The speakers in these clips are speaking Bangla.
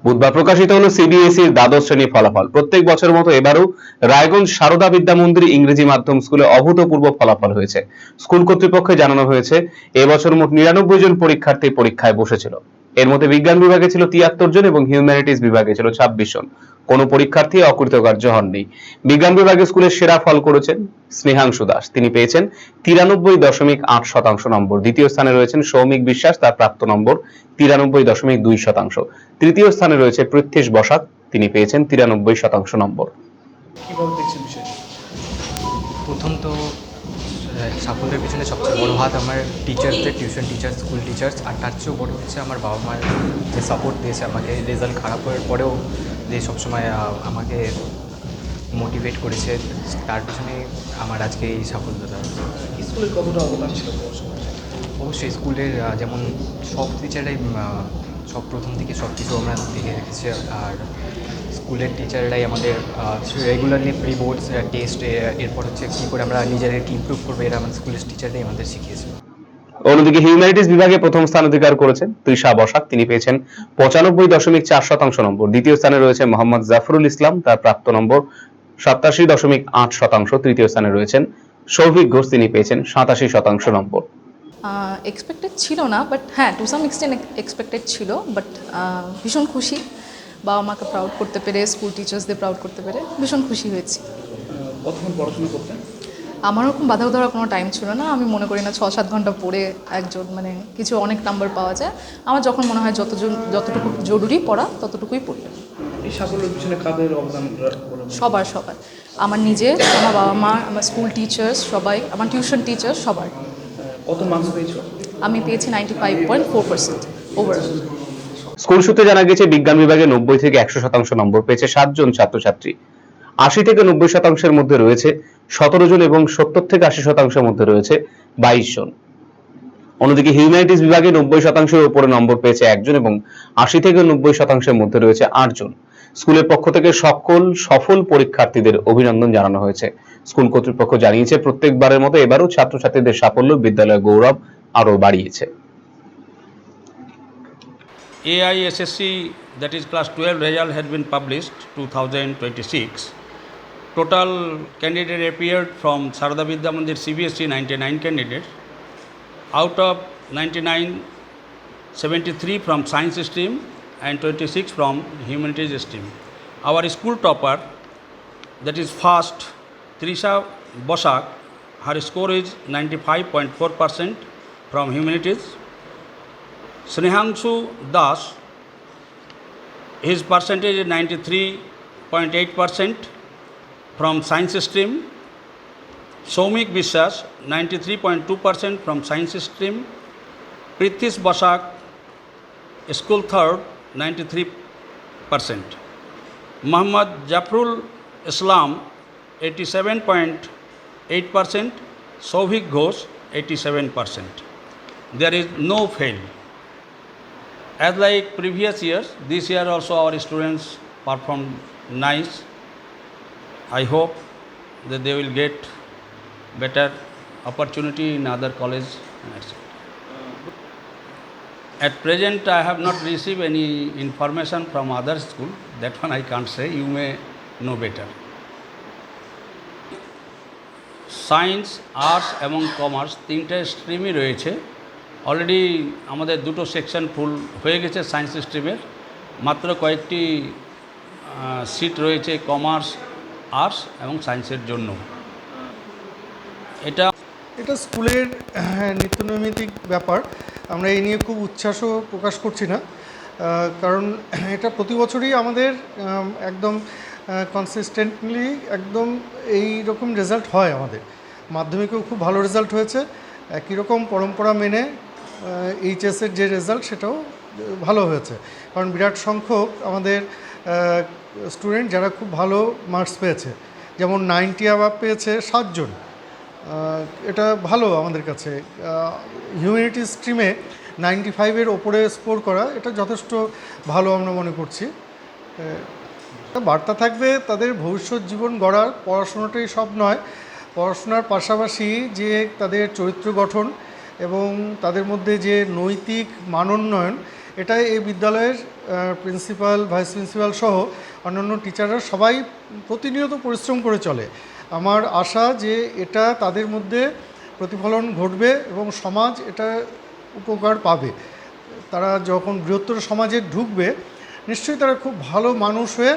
বুধবার প্রকাশিত হলো সিবিএসইর দ্বাদশ শ্রেণীর ফলাফল। প্রত্যেক বছরের মতো এবারও রায়গঞ্জ সারদা বিদ্যা মন্দির ইংরেজি মাধ্যম স্কুলে অভূতপূর্ব ফলাফল হয়েছে। স্কুল কর্তৃপক্ষে জানানো হয়েছে, এবছর মোট ৯৯ জন পরীক্ষার্থী পরীক্ষায় বসেছিল। এর মধ্যে বিজ্ঞান বিভাগে ছিল ৭৩ জন এবং হিউম্যানিটিজ বিভাগে ছিল ২৬ জন। কোনো পরীক্ষার্থী অকৃতকার্য হননি। বিজ্ঞান বিভাগে স্কুলের সেরা ফল করেছেন স্নেহাংশু দাস। তিনি পেয়েছেন ৯৩.৮% নম্বর। দ্বিতীয় স্থানে রয়েছেন সৌমিক বিশ্বাস, তার প্রাপ্ত নম্বর ৯৩.২%। তৃতীয় স্থানে রয়েছে পৃথ্বীশ বসাক, তিনি পেয়েছেন ৯৩% নম্বর। কিভাবে দেখছেন বিষয়টি? প্রথম তো সাফল্যের পিছনে সবচেয়ে বড় হাত আমার টিচার্সদের, টিউশন টিচার্স, স্কুল টিচার্স, আর তার চেয়েও বড় হচ্ছে আমার বাবা মায়ের যে সাপোর্ট দিয়েছে আমাকে। রেজাল্ট খারাপ হওয়ার পরেও যে সবসময় আমাকে মোটিভেট করেছে, তার পিছনে আমার আজকে এই সাফল্যতা। স্কুলের কতটা অবদান ছিল পড়াশোনায়? অবশ্যই স্কুলের যেমন সব টিচাররাই সব প্রথম থেকে সব কিছু আমরা দেখে রেখেছি, আর স্কুলের টিচাররাই আমাদের রেগুলারলি প্রি বোর্ডস টেস্ট, এরপর হচ্ছে কী করে আমরা নিজেদেরকে ইমপ্রুভ করবো, এরা আমাদের স্কুলের টিচাররাই আমাদের শিখিয়েছে। অন্যদিকে হিউম্যানিটিজ বিভাগে প্রথম স্থান অধিকার করেছেন তৃষা বসাক, তিনি পেয়েছেন ৯৫.৪% নম্বর। দ্বিতীয় স্থানে রয়েছে মোহাম্মদ জাফরুল ইসলাম, তার প্রাপ্ত নম্বর ৮৭.৮%। তৃতীয় স্থানে রয়েছেন সৌভিক ঘোষ, তিনি পেয়েছেন ৮৭% নম্বর। এক্সপেক্টেড ছিল না, বাট হ্যাঁ টু সাম এক্সটেন্ট এক্সপেক্টেড ছিল, বাট ভীষণ খুশি। বাবা মাকে প্রাউড করতে পেরে, স্কুল টিচার্সদের প্রাউড করতে পেরে ভীষণ খুশি হয়েছি। কতক্ষণ পড়াশোনা করতেন? আমার ওরকম বাধা ধরার কোনো টাইম ছিল না। আমি মনে করি না ৬-৭ ঘন্টা পড়ে একজন কিছু অনেক নাম্বার পাওয়া যায়। আমার যখন মনে হয় যতটুকু জরুরি পড়া ততটুকুই পড়ি। এই সাফল্যের পিছনে কাদের অবদান? সবার আমার নিজের, আমার বাবা মা, আমার স্কুল টিচার্স সবাই, আমার টিউশন টিচার সবার। কত মার্কস পেয়েছো? আমি পেয়েছি 95.4% ওভারঅল। স্কুল সূত্রে জানা গেছে, বিজ্ঞান বিভাগে ৯০ থেকে ১০০% নম্বর পেয়েছে ৭ জন ছাত্রছাত্রী। ৮০ থেকে ৯০% মধ্যে রয়েছে ১৭ জন এবং ৭০ থেকে ৮০% মধ্যে রয়েছে ২২ জন। অন্যদিকে হিউম্যানিটিজ বিভাগে ৯০%-এর উপরে নম্বর পেয়েছে ১ জন এবং ৮০ থেকে ৯০%-এর মধ্যে রয়েছে ৮ জন। স্কুলের পক্ষ থেকে সকল সফল পরীক্ষার্থীদের অভিনন্দন জানানো হয়েছে। স্কুল কর্তৃপক্ষ জানিয়েছে, প্রত্যেকবারের মতো এবারও ছাত্রছাত্রীদের সাফল্য বিদ্যালয়ের গৌরব আরো বাড়িয়েছে। AISSC, that is class 12 result, had been published 2026. Total candidate appeared from Sarada Vidya Mandir CBSE 99 candidates. Out of 99, 73 from science stream and 26 from humanities stream. Our school topper, that is first Trisha Bosak, her score is 95.4% from humanities. Snehangshu Das, his percentage is 93.8% from science stream. Soumik বিশ্বাস 93.2% from science stream. Prithvish Bosak, school third, 93%. Mohammad Jafrul Islam 87.8%. Souvik Ghosh 87%. There is no fail. As like previous years, this year also our students performed nice. I hope that they will get better opportunity in other college, etc. At present, I have not received any information from other school. That one I can't say. You may know better. Science, arts এবং কমার্স তিনটে স্ট্রিমই রয়েছে। অলরেডি আমাদের দুটো সেকশন ফুল হয়ে গেছে সায়েন্স স্ট্রিমের। মাত্র কয়েকটি সিট রয়েছে কমার্স, আর্টস এবং সায়েন্সের জন্য। এটা স্কুলের নিত্যনৈমিত্তিক ব্যাপার। আমরা এই নিয়ে খুব উচ্ছ্বাসও প্রকাশ করছি না, কারণ এটা প্রতি বছরই আমাদের একদম কনসিস্টেন্টলি একদম এই রকম রেজাল্ট হয়। আমাদের মাধ্যমিকেও খুব ভালো রেজাল্ট হয়েছে। একই রকম পরম্পরা মেনে এইচএসের যে রেজাল্ট সেটাও ভালো হয়েছে, কারণ বিরাট সংখ্যক আমাদের স্টুডেন্ট যারা খুব ভালো মার্কস পেয়েছে, যেমন 90 অ্যাবাভ পেয়েছে 7 জন। এটা ভালো আমাদের কাছে। হিউম্যানিটিজ স্ট্রিমে 95-এর ওপরে স্কোর করা এটা যথেষ্ট ভালো আমরা মনে করছি। বার্তা থাকবে তাদের ভবিষ্যৎ জীবন গড়ার, পড়াশোনাটাই সব নয়, পড়াশোনার পাশাপাশি যে তাদের চরিত্র গঠন এবং তাদের মধ্যে যে নৈতিক মানোন্নয়ন, এটাই এই বিদ্যালয়ের প্রিন্সিপাল, ভাইস প্রিন্সিপাল সহ অন্যান্য টিচাররা সবাই প্রতিনিয়ত পরিশ্রম করে চলে। আমার আশা যে এটা তাদের মধ্যে প্রতিফলন ঘটবে এবং সমাজ এটা উপকার পাবে। তারা যখন বৃহত্তর সমাজে ঢুকবে নিশ্চয়ই তারা খুব ভালো মানুষ হয়ে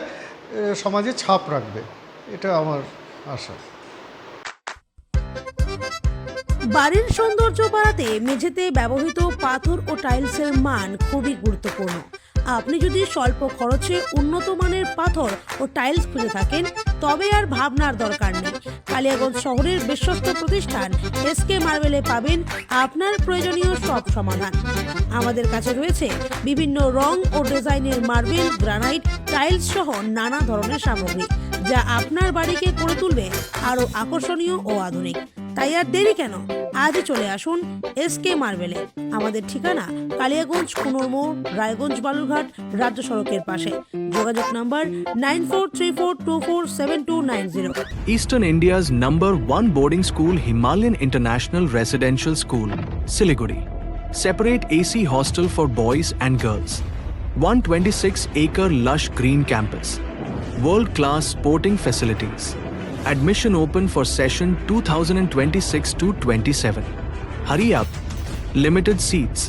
সমাজে ছাপ রাখবে, এটা আমার আশা। বাড়ির সৌন্দর্য বাড়াতে মেঝেতে ব্যবহৃত পাথর ও টাইলসের মান খুবই গুরুত্বপূর্ণ। আপনি যদি স্বল্প খরচে উন্নত মানের পাথর ও টাইলস খুঁজে থাকেন তবে আর ভাবনার দরকার নেই। কালিয়াগঞ্জ শহরের বিশ্বস্ত প্রতিষ্ঠান এসকে মার্বেলে পাবেন আপনার প্রয়োজনীয় সব সমাধান। আমাদের কাছে রয়েছে বিভিন্ন রং ও ডিজাইনের মার্বেল, গ্রানাইট, টাইলস সহ নানা ধরনের সামগ্রী, যা আপনার বাড়িকে করে তুলবে আরও আকর্ষণীয় ও আধুনিক। তাই আর দেরি কেন, আজই চলে আসুন এসকে মার্বেলে। আমাদের ঠিকানা কালিয়াগঞ্জ কুনোর মোড়, রায়গঞ্জ বালুরঘাট রাজ্য সড়কের পাশে। যোগাযোগ নম্বর 9434247290। Eastern India's #1 boarding school, Himalayan International Residential School, Siliguri. Separate AC hostel for boys and girls. 126-acre lush green campus. World-class sporting facilities. Admission open for session 2026-27. Hurry up. Limited seats.